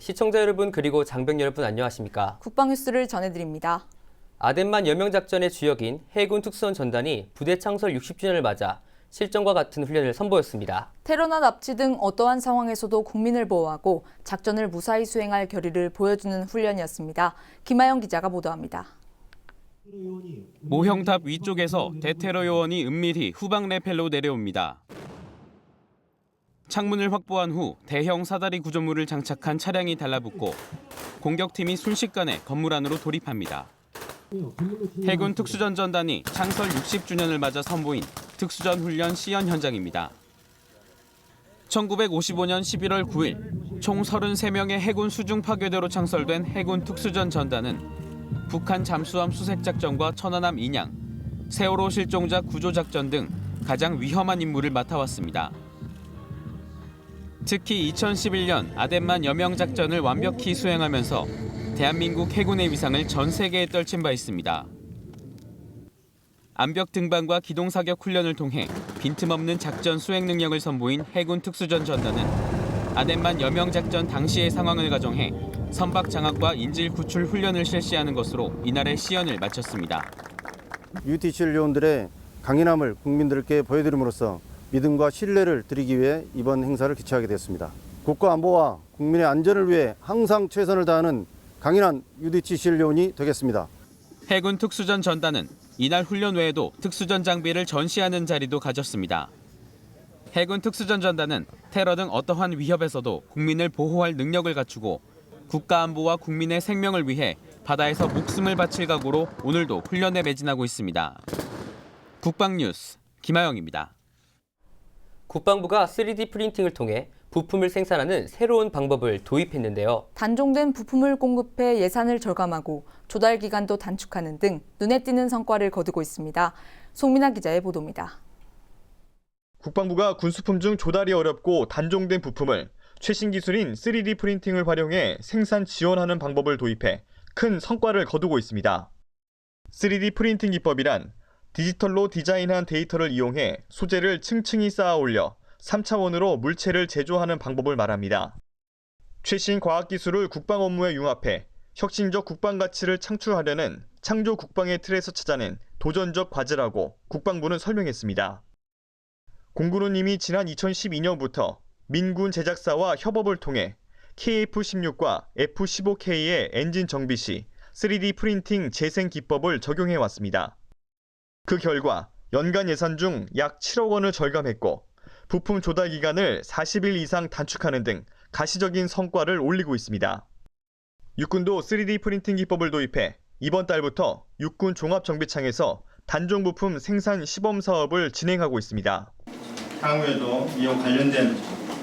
시청자 여러분 그리고 장병 여러분 안녕하십니까? 국방뉴스를 전해드립니다. 아덴만 여명작전의 주역인 해군 특수선 전단이 부대 창설 60주년을 맞아 실전과 같은 훈련을 선보였습니다. 테러나 납치 등 어떠한 상황에서도 국민을 보호하고 작전을 무사히 수행할 결의를 보여주는 훈련이었습니다. 김하영 기자가 보도합니다. 모형탑 위쪽에서 대테러 요원이 은밀히 후방 레펠로 내려옵니다. 창문을 확보한 후 대형 사다리 구조물을 장착한 차량이 달라붙고 공격팀이 순식간에 건물 안으로 돌입합니다. 해군 특수전 전단이 창설 60주년을 맞아 선보인 특수전 훈련 시연 현장입니다. 1955년 11월 9일 총 33명의 해군 수중 파괴대로 창설된 해군 특수전 전단은 북한 잠수함 수색작전과 천안함 인양, 세월호 실종자 구조작전 등 가장 위험한 임무를 맡아왔습니다. 특히 2011년 아덴만 여명작전을 완벽히 수행하면서 대한민국 해군의 위상을 전 세계에 떨친 바 있습니다. 암벽 등반과 기동사격 훈련을 통해 빈틈없는 작전 수행 능력을 선보인 해군 특수전 전단은 아덴만 여명작전 당시의 상황을 가정해 선박 장악과 인질 구출 훈련을 실시하는 것으로 이날의 시연을 마쳤습니다. UTCL 요원들의 강인함을 국민들께 보여드림으로써 믿음과 신뢰를 드리기 위해 이번 행사를 개최하게 되었습니다. 국가 안보와 국민의 안전을 위해 항상 최선을 다하는 강인한 UTCL 요원이 되겠습니다. 해군 특수전 전단은 이날 훈련 외에도 특수전 장비를 전시하는 자리도 가졌습니다. 해군 특수전 전단은 테러 등 어떠한 위협에서도 국민을 보호할 능력을 갖추고 국가 안보와 국민의 생명을 위해 바다에서 목숨을 바칠 각오로 오늘도 훈련에 매진하고 있습니다. 국방뉴스 김하영입니다. 국방부가 3D 프린팅을 통해 부품을 생산하는 새로운 방법을 도입했는데요. 단종된 부품을 공급해 예산을 절감하고 조달 기간도 단축하는 등 눈에 띄는 성과를 거두고 있습니다. 송민아 기자의 보도입니다. 국방부가 군수품 중 조달이 어렵고 단종된 부품을 최신 기술인 3D 프린팅을 활용해 생산 지원하는 방법을 도입해 큰 성과를 거두고 있습니다. 3D 프린팅 기법이란 디지털로 디자인한 데이터를 이용해 소재를 층층이 쌓아 올려 3차원으로 물체를 제조하는 방법을 말합니다. 최신 과학기술을 국방 업무에 융합해 혁신적 국방 가치를 창출하려는 창조 국방의 틀에서 찾아낸 도전적 과제라고 국방부는 설명했습니다. 공군은 이미 지난 2012년부터 민군 제작사와 협업을 통해 KF-16과 F-15K의 엔진 정비 시 3D 프린팅 재생 기법을 적용해 왔습니다. 그 결과 연간 예산 중 약 7억 원을 절감했고 부품 조달 기간을 40일 이상 단축하는 등 가시적인 성과를 올리고 있습니다. 육군도 3D 프린팅 기법을 도입해 이번 달부터 육군 종합정비창에서 단종 부품 생산 시범 사업을 진행하고 있습니다. 향후에도 이와 관련된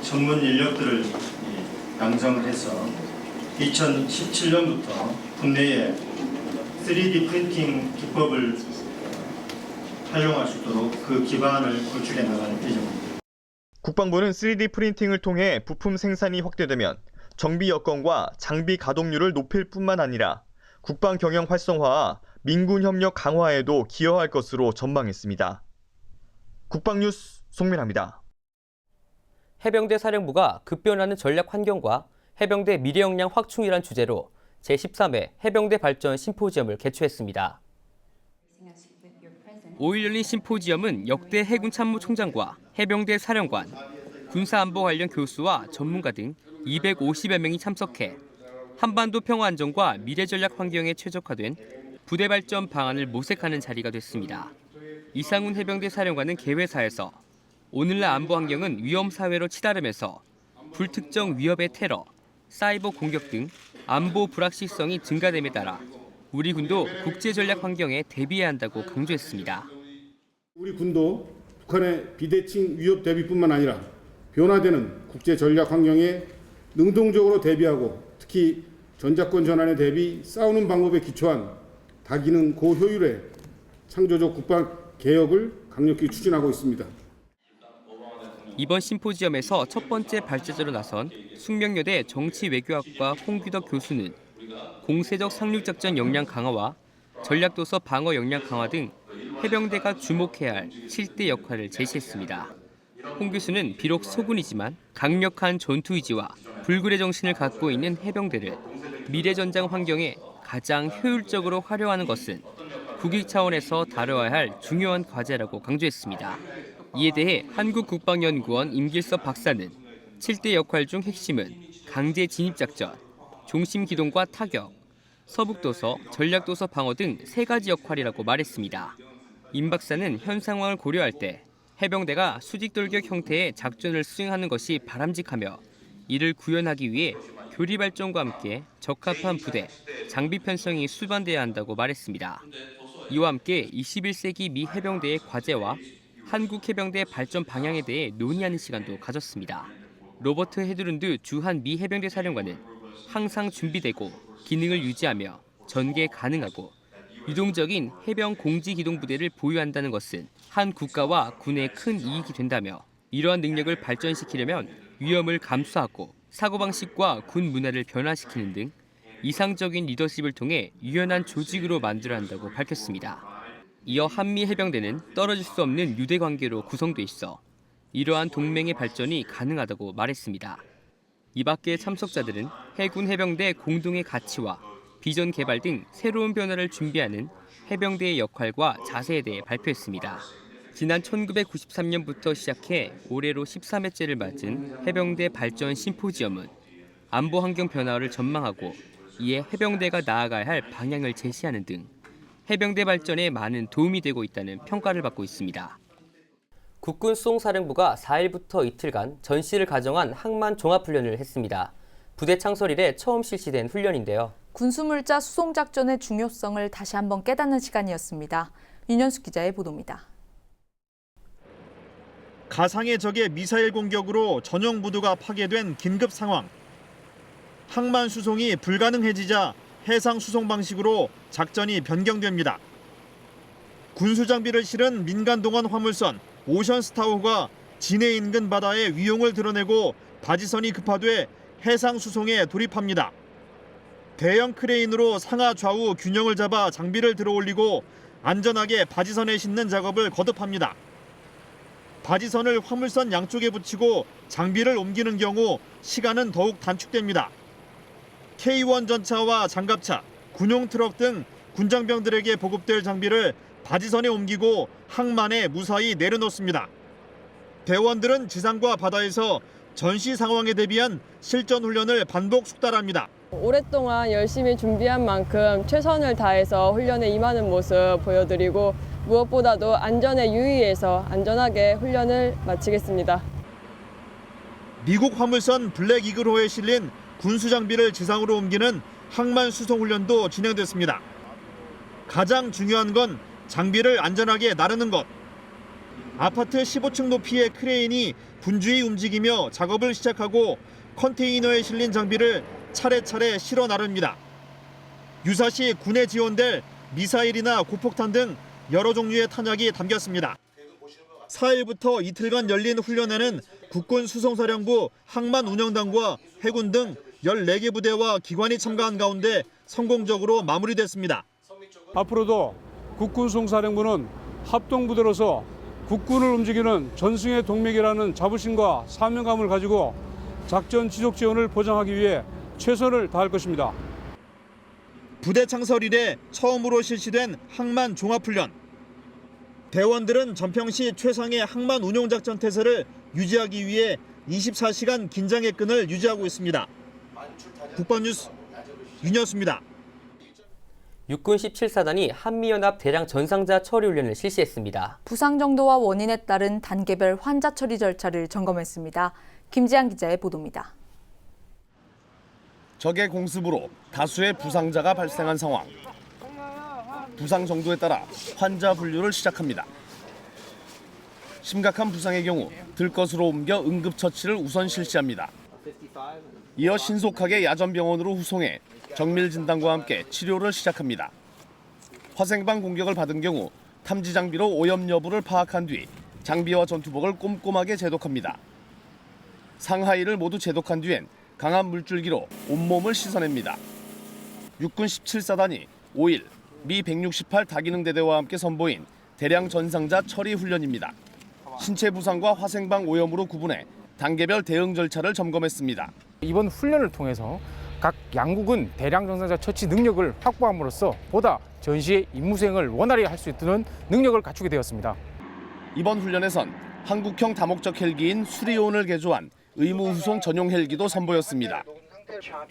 전문 인력들을 양성을 해서 2017년부터 국내에 3D 프린팅 기법을 활용할 수 있도록 그 기반을 구축해 나가는 예정입니다. 국방부는 3D 프린팅을 통해 부품 생산이 확대되면 정비 여건과 장비 가동률을 높일 뿐만 아니라 국방 경영 활성화와 민군 협력 강화에도 기여할 것으로 전망했습니다. 국방뉴스 송민아입니다. 해병대 사령부가 급변하는 전략 환경과 해병대 미래 역량 확충이란 주제로 제13회 해병대 발전 심포지엄을 개최했습니다. 5일 열린 심포지엄은 역대 해군 참모총장과 해병대 사령관, 군사안보 관련 교수와 전문가 등 250여 명이 참석해 한반도 평화 안정과 미래 전략 환경에 최적화된 부대 발전 방안을 모색하는 자리가 됐습니다. 이상훈 해병대 사령관은 개회사에서 오늘날 안보 환경은 위험 사회로 치달으면서 불특정 위협의 테러, 사이버 공격 등 안보 불확실성이 증가됨에 따라 우리 군도 국제 전략 환경에 대비해야 한다고 강조했습니다. 우리 군도 북한의 비대칭 위협 대비뿐만 아니라 변화되는 국제 전략 환경에 능동적으로 대비하고 특히 전작권 전환에 대비 싸우는 방법에 기초한 다기능 고효율의 창조적 국방 개혁을 강력히 추진하고 있습니다. 이번 심포지엄에서 첫 번째 발제자로 나선 숙명여대 정치외교학과 홍규덕 교수는 공세적 상륙작전 역량 강화와 전략도서 방어 역량 강화 등 해병대가 주목해야 할 7대 역할을 제시했습니다. 홍 교수는 비록 소군이지만 강력한 전투의지와 불굴의 정신을 갖고 있는 해병대를 미래전장 환경에 가장 효율적으로 활용하는 것은 국익 차원에서 다뤄야 할 중요한 과제라고 강조했습니다. 이에 대해 한국국방연구원 임길섭 박사는 7대 역할 중 핵심은 강제 진입작전, 종심기동과 타격, 서북도서, 전략도서 방어 등 3가지 역할이라고 말했습니다. 임 박사는 현 상황을 고려할 때 해병대가 수직돌격 형태의 작전을 수행하는 것이 바람직하며 이를 구현하기 위해 교리 발전과 함께 적합한 부대, 장비 편성이 수반돼야 한다고 말했습니다. 이와 함께 21세기 미 해병대의 과제와 한국 해병대 발전 방향에 대해 논의하는 시간도 가졌습니다. 로버트 헤드룬드 주한 미 해병대 사령관은 항상 준비되고 기능을 유지하며 전개 가능하고 유동적인 해병 공지기동부대를 보유한다는 것은 한 국가와 군에 큰 이익이 된다며 이러한 능력을 발전시키려면 위험을 감수하고 사고방식과 군 문화를 변화시키는 등 이상적인 리더십을 통해 유연한 조직으로 만들어야 한다고 밝혔습니다. 이어 한미 해병대는 떨어질 수 없는 유대 관계로 구성돼 있어 이러한 동맹의 발전이 가능하다고 말했습니다. 이 밖에 참석자들은 해군 해병대 공동의 가치와 비전 개발 등 새로운 변화를 준비하는 해병대의 역할과 자세에 대해 발표했습니다. 지난 1993년부터 시작해 올해로 13회째를 맞은 해병대 발전 심포지엄은 안보 환경 변화를 전망하고 이에 해병대가 나아가야 할 방향을 제시하는 등 해병대 발전에 많은 도움이 되고 있다는 평가를 받고 있습니다. 국군 수송사령부가 4일부터 이틀간 전시를 가정한 항만 종합훈련을 했습니다. 부대 창설 이래 처음 실시된 훈련인데요. 군수물자 수송작전의 중요성을 다시 한번 깨닫는 시간이었습니다. 윤현숙 기자의 보도입니다. 가상의 적의 미사일 공격으로 전용 부두가 파괴된 긴급 상황. 항만 수송이 불가능해지자 해상 수송 방식으로 작전이 변경됩니다. 군수 장비를 실은 민간 동원 화물선 오션스타호가 진해 인근 바다의 위용을 드러내고 바지선이 급파돼 해상 수송에 돌입합니다. 대형 크레인으로 상하 좌우 균형을 잡아 장비를 들어올리고 안전하게 바지선에 싣는 작업을 거듭합니다. 바지선을 화물선 양쪽에 붙이고 장비를 옮기는 경우 시간은 더욱 단축됩니다. K1 전차와 장갑차, 군용 트럭 등 군장병들에게 보급될 장비를 바지선에 옮기고 항만에 무사히 내려놓습니다. 대원들은 지상과 바다에서 전시 상황에 대비한 실전 훈련을 반복 숙달합니다. 오랫동안 열심히 준비한 만큼 최선을 다해서 훈련에 임하는 모습 보여드리고 무엇보다도 안전에 유의해서 안전하게 훈련을 마치겠습니다. 미국 화물선 블랙 이글호에 실린 군수 장비를 지상으로 옮기는 항만 수송 훈련도 진행됐습니다. 가장 중요한 건 장비를 안전하게 나르는 것. 아파트 15층 높이의 크레인이 분주히 움직이며 작업을 시작하고 컨테이너에 실린 장비를 차례차례 실어 나릅니다. 유사시 군에 지원될 미사일이나 고폭탄 등 여러 종류의 탄약이 담겼습니다. 4일부터 이틀간 열린 훈련에는 국군 수송사령부 항만 운영단과 해군 등 14개 부대와 기관이 참가한 가운데 성공적으로 마무리됐습니다. 앞으로도 국군 수송사령부는 합동부대로서 국군을 움직이는 전승의 동맥이라는 자부심과 사명감을 가지고 작전 지속 지원을 보장하기 위해 최선을 다할 것입니다. 부대 창설 이래 처음으로 실시된 항만 종합훈련. 대원들은 전평시 최상의 항만 운용작전 태세를 유지하기 위해 24시간 긴장의 끈을 유지하고 있습니다. 국방뉴스 윤여수입니다. 육군 17사단이 한미연합 대량 전상자 처리 훈련을 실시했습니다. 부상 정도와 원인에 따른 단계별 환자 처리 절차를 점검했습니다. 김지한 기자의 보도입니다. 적의 공습으로 다수의 부상자가 발생한 상황. 부상 정도에 따라 환자 분류를 시작합니다. 심각한 부상의 경우 들것으로 옮겨 응급처치를 우선 실시합니다. 이어 신속하게 야전병원으로 후송해 정밀 진단과 함께 치료를 시작합니다. 화생방 공격을 받은 경우 탐지 장비로 오염 여부를 파악한 뒤 장비와 전투복을 꼼꼼하게 제독합니다. 상하의를 모두 제독한 뒤엔 강한 물줄기로 온몸을 씻어냅니다. 육군 17사단이 5일 미 168 다기능대대와 함께 선보인 대량 전상자 처리 훈련입니다. 신체 부상과 화생방 오염으로 구분해 단계별 대응 절차를 점검했습니다. 이번 훈련을 통해서 각 양국은 대량 정상자 처치 능력을 확보함으로써 보다 전시의 임무 수행을 원활히 할 수 있는 능력을 갖추게 되었습니다. 이번 훈련에선 한국형 다목적 헬기인 수리온을 개조한 의무 후송 전용 헬기도 선보였습니다.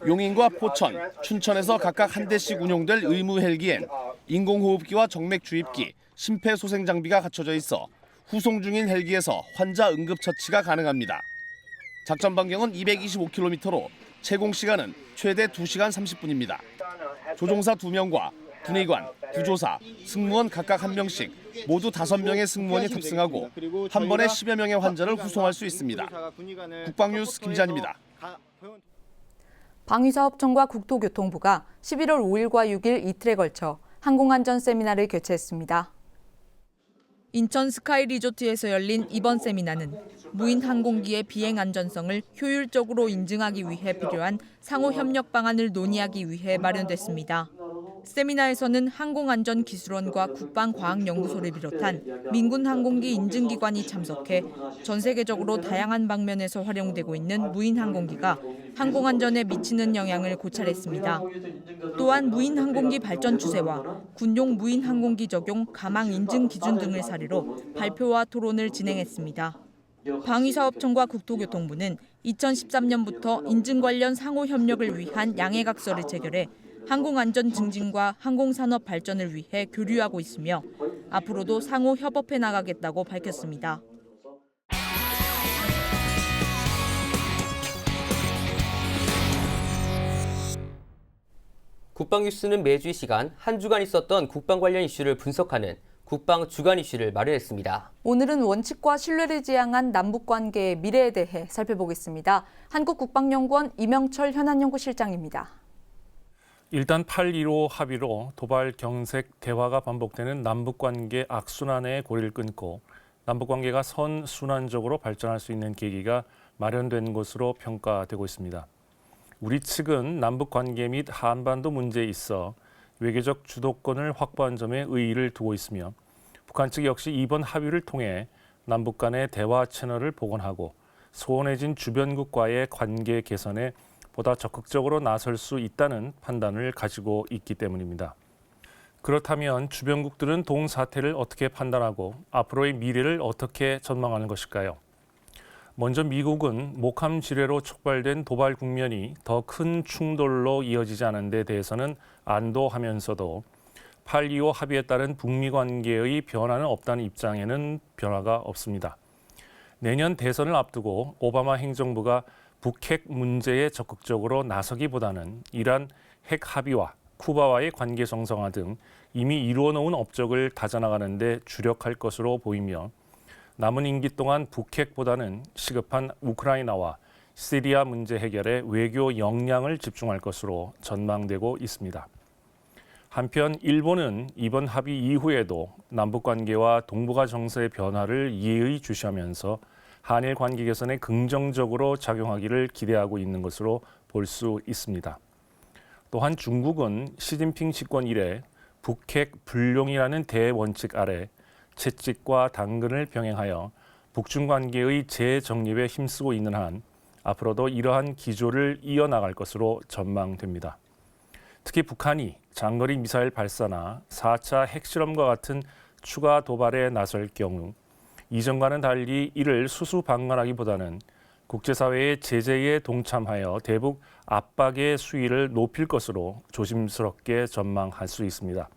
용인과 포천, 춘천에서 각각 한 대씩 운용될 의무 헬기엔 인공호흡기와 정맥 주입기, 심폐소생 장비가 갖춰져 있어 후송 중인 헬기에서 환자 응급 처치가 가능합니다. 작전 반경은 225km로 채공 시간은 최대 2시간 30분입니다. 조종사 2명과 군의관, 구조사, 승무원 각각 1명씩 모두 5명의 승무원이 탑승하고 한 번에 10여 명의 환자를 후송할 수 있습니다. 국방뉴스 김지한입니다. 방위사업청과 국토교통부가 11월 5일과 6일 이틀에 걸쳐 항공안전 세미나를 개최했습니다. 인천 스카이 리조트에서 열린 이번 세미나는 무인 항공기의 비행 안전성을 효율적으로 인증하기 위해 필요한 상호 협력 방안을 논의하기 위해 마련됐습니다. 세미나에서는 항공안전기술원과 국방과학연구소를 비롯한 민군 항공기 인증기관이 참석해 전 세계적으로 다양한 방면에서 활용되고 있는 무인 항공기가 항공안전에 미치는 영향을 고찰했습니다. 또한 무인 항공기 발전 추세와 군용 무인 항공기 적용 가망 인증 기준 등을 사례로 발표와 토론을 진행했습니다. 방위사업청과 국토교통부는 2013년부터 인증 관련 상호 협력을 위한 양해각서를 체결해 항공안전 증진과 항공산업 발전을 위해 교류하고 있으며 앞으로도 상호 협업해 나가겠다고 밝혔습니다. 국방뉴스는 매주 이 시간 한 주간 있었던 국방 관련 이슈를 분석하는 국방 주간 이슈를 마련했습니다. 오늘은 원칙과 신뢰를 지향한 남북관계의 미래에 대해 살펴보겠습니다. 한국국방연구원 이명철 현안연구실장입니다. 일단 8.15 합의로 도발, 경색, 대화가 반복되는 남북관계 악순환의 고리를 끊고 남북관계가 선순환적으로 발전할 수 있는 계기가 마련된 것으로 평가되고 있습니다. 우리 측은 남북관계 및 한반도 문제에 있어 외교적 주도권을 확보한 점에 의의를 두고 있으며 북한 측 역시 이번 합의를 통해 남북 간의 대화 채널을 복원하고 소원해진 주변국과의 관계 개선에 보다 적극적으로 나설 수 있다는 판단을 가지고 있기 때문입니다. 그렇다면 주변국들은 동사태를 어떻게 판단하고 앞으로의 미래를 어떻게 전망하는 것일까요? 먼저 미국은 목함 지뢰로 촉발된 도발 국면이 더 큰 충돌로 이어지지 않은 데 대해서는 안도하면서도 8.25 합의에 따른 북미 관계의 변화는 없다는 입장에는 변화가 없습니다. 내년 대선을 앞두고 오바마 행정부가 북핵 문제에 적극적으로 나서기보다는 이란 핵 합의와 쿠바와의 관계 정상화 등 이미 이루어놓은 업적을 다져나가는 데 주력할 것으로 보이며 남은 임기 동안 북핵보다는 시급한 우크라이나와 시리아 문제 해결에 외교 역량을 집중할 것으로 전망되고 있습니다. 한편 일본은 이번 합의 이후에도 남북관계와 동북아 정세의 변화를 예의주시하면서 한일 관계 개선에 긍정적으로 작용하기를 기대하고 있는 것으로 볼 수 있습니다. 또한 중국은 시진핑 집권 이래 북핵 불용이라는 대원칙 아래 채찍과 당근을 병행하여 북중 관계의 재정립에 힘쓰고 있는 한 앞으로도 이러한 기조를 이어나갈 것으로 전망됩니다. 특히 북한이 장거리 미사일 발사나 4차 핵실험과 같은 추가 도발에 나설 경우 이전과는 달리 이를 수수방관하기보다는 국제사회의 제재에 동참하여 대북 압박의 수위를 높일 것으로 조심스럽게 전망할 수 있습니다.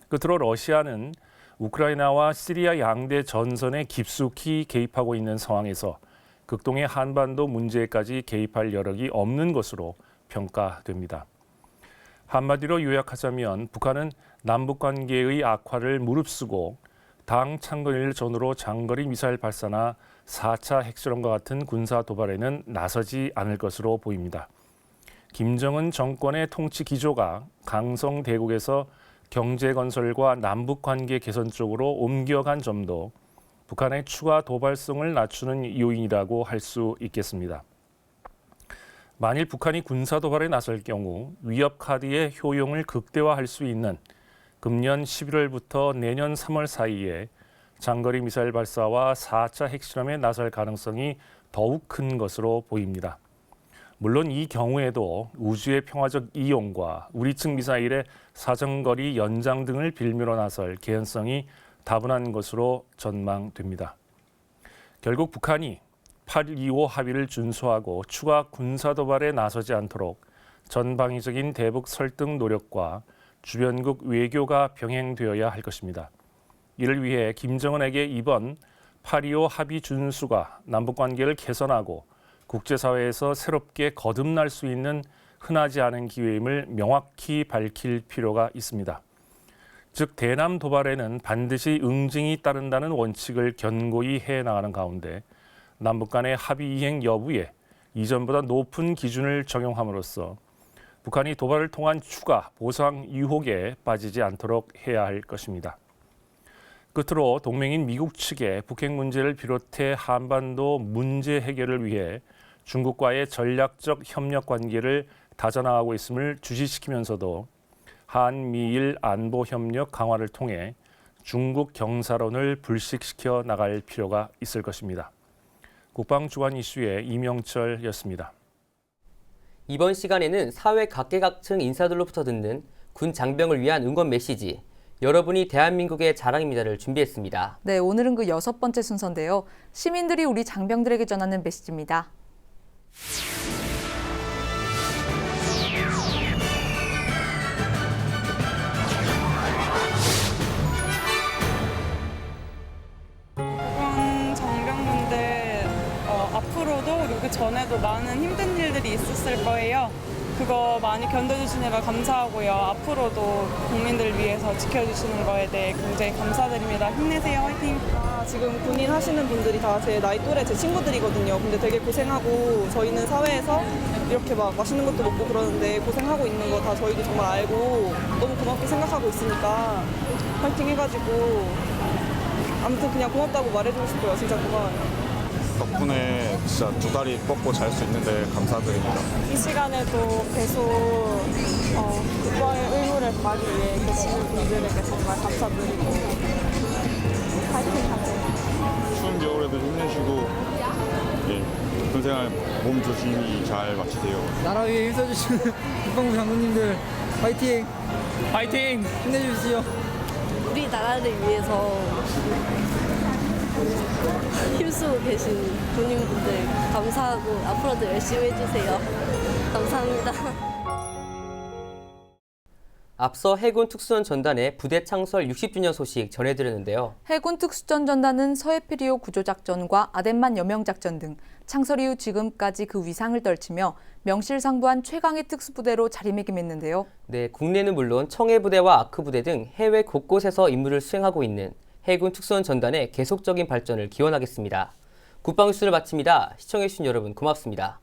끝으로 러시아는 우크라이나와 시리아 양대 전선에 깊숙이 개입하고 있는 상황에서 극동의 한반도 문제까지 개입할 여력이 없는 것으로 평가됩니다. 한마디로 요약하자면 북한은 남북관계의 악화를 무릅쓰고 당 창건일 전후로 장거리 미사일 발사나 4차 핵실험과 같은 군사 도발에는 나서지 않을 것으로 보입니다. 김정은 정권의 통치 기조가 강성 대국에서 경제 건설과 남북 관계 개선 쪽으로 옮겨간 점도 북한의 추가 도발성을 낮추는 요인이라고 할 수 있겠습니다. 만일 북한이 군사 도발에 나설 경우 위협 카드의 효용을 극대화할 수 있는 금년 11월부터 내년 3월 사이에 장거리 미사일 발사와 4차 핵실험에 나설 가능성이 더욱 큰 것으로 보입니다. 물론 이 경우에도 우주의 평화적 이용과 우리 측 미사일의 사정거리 연장 등을 빌미로 나설 개연성이 다분한 것으로 전망됩니다. 결국 북한이 8.25 합의를 준수하고 추가 군사 도발에 나서지 않도록 전방위적인 대북 설득 노력과 주변국 외교가 병행되어야 할 것입니다. 이를 위해 김정은에게 이번 8.25 합의 준수가 남북관계를 개선하고 국제사회에서 새롭게 거듭날 수 있는 흔하지 않은 기회임을 명확히 밝힐 필요가 있습니다. 즉 대남 도발에는 반드시 응징이 따른다는 원칙을 견고히 해나가는 가운데 남북 간의 합의 이행 여부에 이전보다 높은 기준을 적용함으로써 북한이 도발을 통한 추가 보상 유혹에 빠지지 않도록 해야 할 것입니다. 끝으로 동맹인 미국 측에 북핵 문제를 비롯해 한반도 문제 해결을 위해 중국과의 전략적 협력 관계를 다져나가고 있음을 주시시키면서도 한미일 안보 협력 강화를 통해 중국 경사론을 불식시켜 나갈 필요가 있을 것입니다. 국방주간 이슈의 이명철이었습니다. 이번 시간에는 사회 각계각층 인사들로부터 듣는 군 장병을 위한 응원 메시지, 여러분이 대한민국의 자랑입니다를 준비했습니다. 네, 오늘은 그 6번째 순서인데요. 시민들이 우리 장병들에게 전하는 메시지입니다. 국군 장병분들 앞으로도 그리고 그 전에도 많은 힘든 일들이 있었을 거예요. 그거 많이 견뎌주시느라 감사하고요. 앞으로도 국민들 위해서 지켜주시는 거에 대해 굉장히 감사드립니다. 힘내세요. 화이팅! 지금 군인 하시는 분들이 다 제 나이 또래 제 친구들이거든요. 근데 되게 고생하고 저희는 사회에서 이렇게 막 맛있는 것도 먹고 그러는데 고생하고 있는 거 다 저희도 정말 알고 너무 고맙게 생각하고 있으니까 화이팅 해가지고 아무튼 그냥 고맙다고 말해주고 싶어요. 진짜 고마워요. 덕분에 진짜 두 다리 뻗고 잘 수 있는데 감사드립니다. 이 시간에도 계속 국방의 의무를 다하기 위해 계시는 분들에게 정말 감사드리고 파이팅 하세요. 추운 겨울에도 힘내시고 군생활 몸 조심히 잘 마치세요. 나라 위해 힘써주시는 국방부 장군님들 파이팅! 파이팅! 힘내주시오. 우리 나라를 위해서 힘쓰고 계신 군인분들 감사하고 앞으로도 열심히 해주세요. 감사합니다. 앞서 해군 특수전 전단의 부대 창설 60주년 소식 전해드렸는데요. 해군 특수전 전단은 서해피리오 구조작전과 아덴만 여명작전 등 창설 이후 지금까지 그 위상을 떨치며 명실상부한 최강의 특수부대로 자리매김했는데요. 네, 국내는 물론 청해부대와 아크부대 등 해외 곳곳에서 임무를 수행하고 있는 해군 특수전 전단의 계속적인 발전을 기원하겠습니다. 국방뉴스를 마칩니다. 시청해주신 여러분 고맙습니다.